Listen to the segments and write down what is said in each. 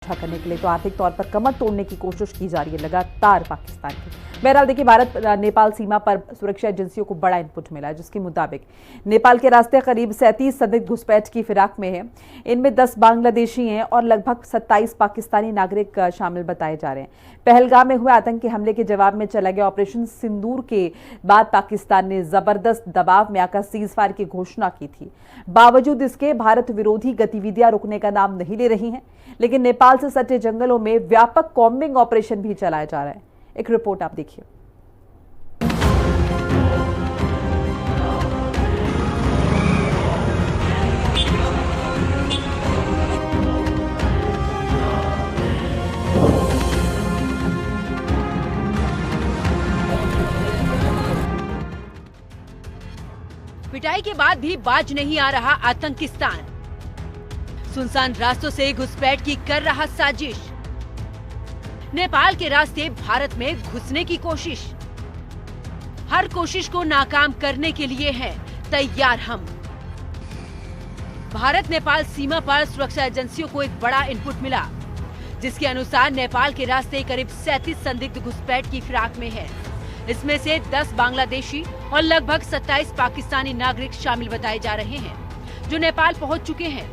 साझा करने के लिए तो आर्थिक तौर पर कमर तोड़ने की कोशिश की जा रही है लगातार पाकिस्तान की। बहरहाल देखिए, भारत नेपाल सीमा पर सुरक्षा एजेंसियों को बड़ा इनपुट मिला है, जिसके मुताबिक नेपाल के रास्ते करीब 37 संदिग्ध घुसपैठ की फिराक में है। इनमें 10 बांग्लादेशी हैं और लगभग 27 पाकिस्तानी नागरिक शामिल बताए जा रहे हैं। पहलगाम में हुए आतंकी हमले के जवाब में चला गया ऑपरेशन सिंदूर के बाद पाकिस्तान ने जबरदस्त दबाव में आकर सीज फायर की घोषणा की थी। बावजूद इसके भारत विरोधी गतिविधियां रुकने का नाम नहीं ले रही हैं, लेकिन नेपाल से सटे जंगलों में व्यापक कॉम्बिंग ऑपरेशन भी चलाया जा रहा है। एक रिपोर्ट आप देखिए। पिटाई के बाद भी बाज नहीं आ रहा आतंकिस्तान। सुनसान रास्तों से घुसपैठ की कर रहा साजिश। नेपाल के रास्ते भारत में घुसने की कोशिश। हर कोशिश को नाकाम करने के लिए हैं तैयार हम। भारत नेपाल सीमा पर सुरक्षा एजेंसियों को एक बड़ा इनपुट मिला, जिसके अनुसार नेपाल के रास्ते करीब 37 संदिग्ध घुसपैठ की फिराक में है। इसमें से 10 बांग्लादेशी और लगभग 27 पाकिस्तानी नागरिक शामिल बताए जा रहे हैं, जो नेपाल पहुंच चुके हैं।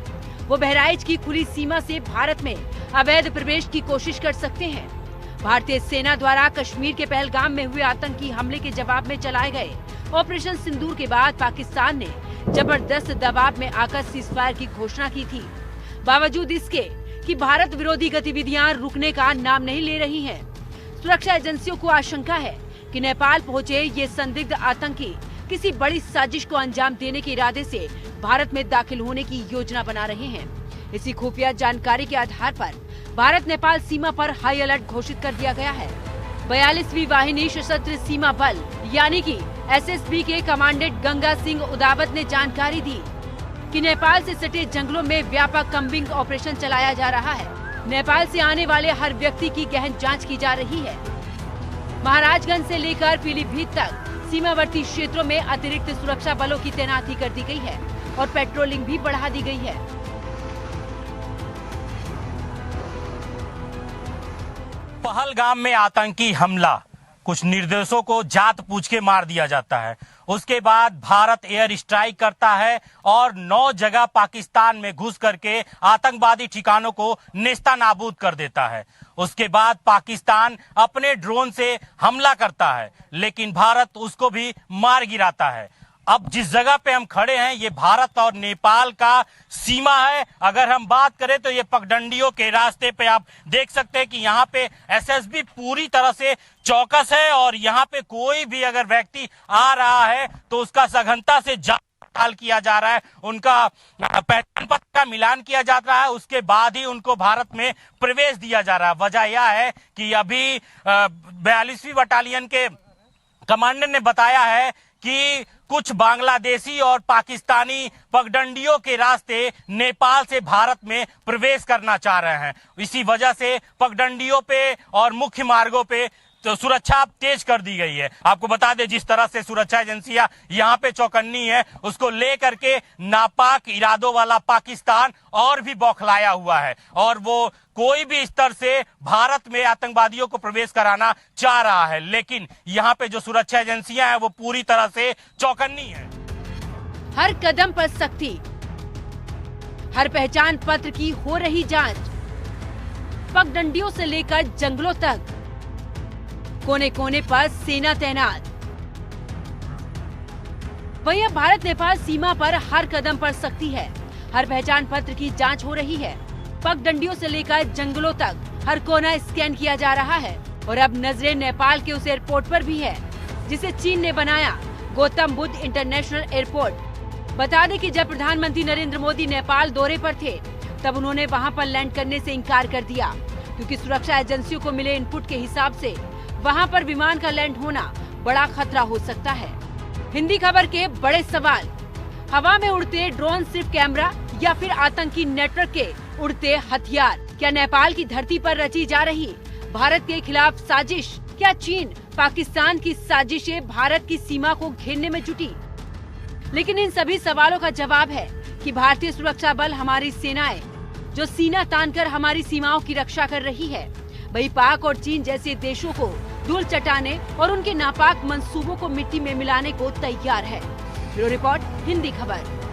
वो बहराइच की खुली सीमा से भारत में अवैध प्रवेश की कोशिश कर सकते हैं। भारतीय सेना द्वारा कश्मीर के पहलगाम में हुए आतंकी हमले के जवाब में चलाए गए ऑपरेशन सिंदूर के बाद पाकिस्तान ने जबरदस्त दबाव में आकर सीज फायर की घोषणा की थी। बावजूद इसके कि भारत विरोधी गतिविधियां रुकने का नाम नहीं ले रही हैं। सुरक्षा एजेंसियों को आशंका है कि नेपाल पहुंचे ये संदिग्ध आतंकी किसी बड़ी साजिश को अंजाम देने के इरादे से भारत में दाखिल होने की योजना बना रहे हैं। इसी खुफिया जानकारी के आधार पर भारत नेपाल सीमा पर हाई अलर्ट घोषित कर दिया गया है। 42वीं वाहिनी सशस्त्र सीमा बल यानी कि SSB के कमांडेंट गंगा सिंह उदावत ने जानकारी दी कि नेपाल से सटे जंगलों में व्यापक कम्बिंग ऑपरेशन चलाया जा रहा है। नेपाल से आने वाले हर व्यक्ति की गहन जाँच की जा रही है। महाराजगंज से लेकर पीलीभीत तक सीमावर्ती क्षेत्रों में अतिरिक्त सुरक्षा बलों की तैनाती कर दी गई है और पेट्रोलिंग भी बढ़ा दी गई है। पहलगाम में आतंकी हमला, कुछ निर्दोषों को जात पूछ के मार दिया जाता है। उसके बाद भारत एयर स्ट्राइक करता है और 9 जगह पाकिस्तान में घुस करके आतंकवादी ठिकानों को नेस्तानाबूद कर देता है। उसके बाद पाकिस्तान अपने ड्रोन से हमला करता है, लेकिन भारत उसको भी मार गिराता है। अब जिस जगह पे हम खड़े हैं ये भारत और नेपाल का सीमा है। अगर हम बात करें तो ये पगडंडियों के रास्ते पे आप देख सकते हैं कि यहाँ पे SSB पूरी तरह से चौकस है और यहाँ पे कोई भी अगर व्यक्ति आ रहा है तो उसका सघनता से जांच किया जा रहा है, उनका पहचान पत्र का मिलान किया जा रहा है, उसके बाद ही उनको भारत में प्रवेश दिया जा रहा है। वजह यह है कि अभी 42वीं बटालियन के कमांडर ने बताया है कि कुछ बांग्लादेशी और पाकिस्तानी पगडंडियों के रास्ते नेपाल से भारत में प्रवेश करना चाह रहे हैं। इसी वजह से पगडंडियों पे और मुख्य मार्गों पे तो सुरक्षा तेज कर दी गई है। आपको बता दें, जिस तरह से सुरक्षा एजेंसियां यहाँ पे चौकन्नी है, उसको लेकर के नापाक इरादों वाला पाकिस्तान और भी बौखलाया हुआ है और वो कोई भी स्तर से भारत में आतंकवादियों को प्रवेश कराना चाह रहा है। लेकिन यहाँ पे जो सुरक्षा एजेंसियां हैं वो पूरी तरह से चौकन्नी है। हर कदम पर सख्ती, हर पहचान पत्र की हो रही जांच, पगडंडियों से लेकर जंगलों तक कोने कोने पर सेना तैनात। वहीं अब भारत नेपाल सीमा पर हर कदम पर सख्ती है। हर पहचान पत्र की जांच हो रही है। पगडंडियों से लेकर जंगलों तक हर कोना स्कैन किया जा रहा है और अब नजरें नेपाल के उस एयरपोर्ट पर भी है जिसे चीन ने बनाया, गौतम बुद्ध इंटरनेशनल एयरपोर्ट। बता दें कि जब प्रधानमंत्री नरेंद्र मोदी नेपाल दौरे पर थे तब उन्होंने वहां पर लैंड करने से इनकार कर दिया, क्योंकि सुरक्षा एजेंसियों को मिले इनपुट के हिसाब से वहां पर विमान का लैंड होना बड़ा खतरा हो सकता है। हिंदी खबर के बड़े सवाल, हवा में उड़ते ड्रोन सिर्फ कैमरा या फिर आतंकी नेटवर्क के उड़ते हथियार? क्या नेपाल की धरती पर रची जा रही भारत के खिलाफ साजिश? क्या चीन पाकिस्तान की साजिशें भारत की सीमा को घेरने में जुटी? लेकिन इन सभी सवालों का जवाब है कि भारतीय सुरक्षा बल, हमारी सेनाएं जो सीना तानकर हमारी सीमाओं की रक्षा कर रही है, वही पाक और चीन जैसे देशों को धूल चटाने और उनके नापाक मंसूबों को मिट्टी में मिलाने को तैयार है। ब्यूरो रिपोर्ट, हिंदी खबर।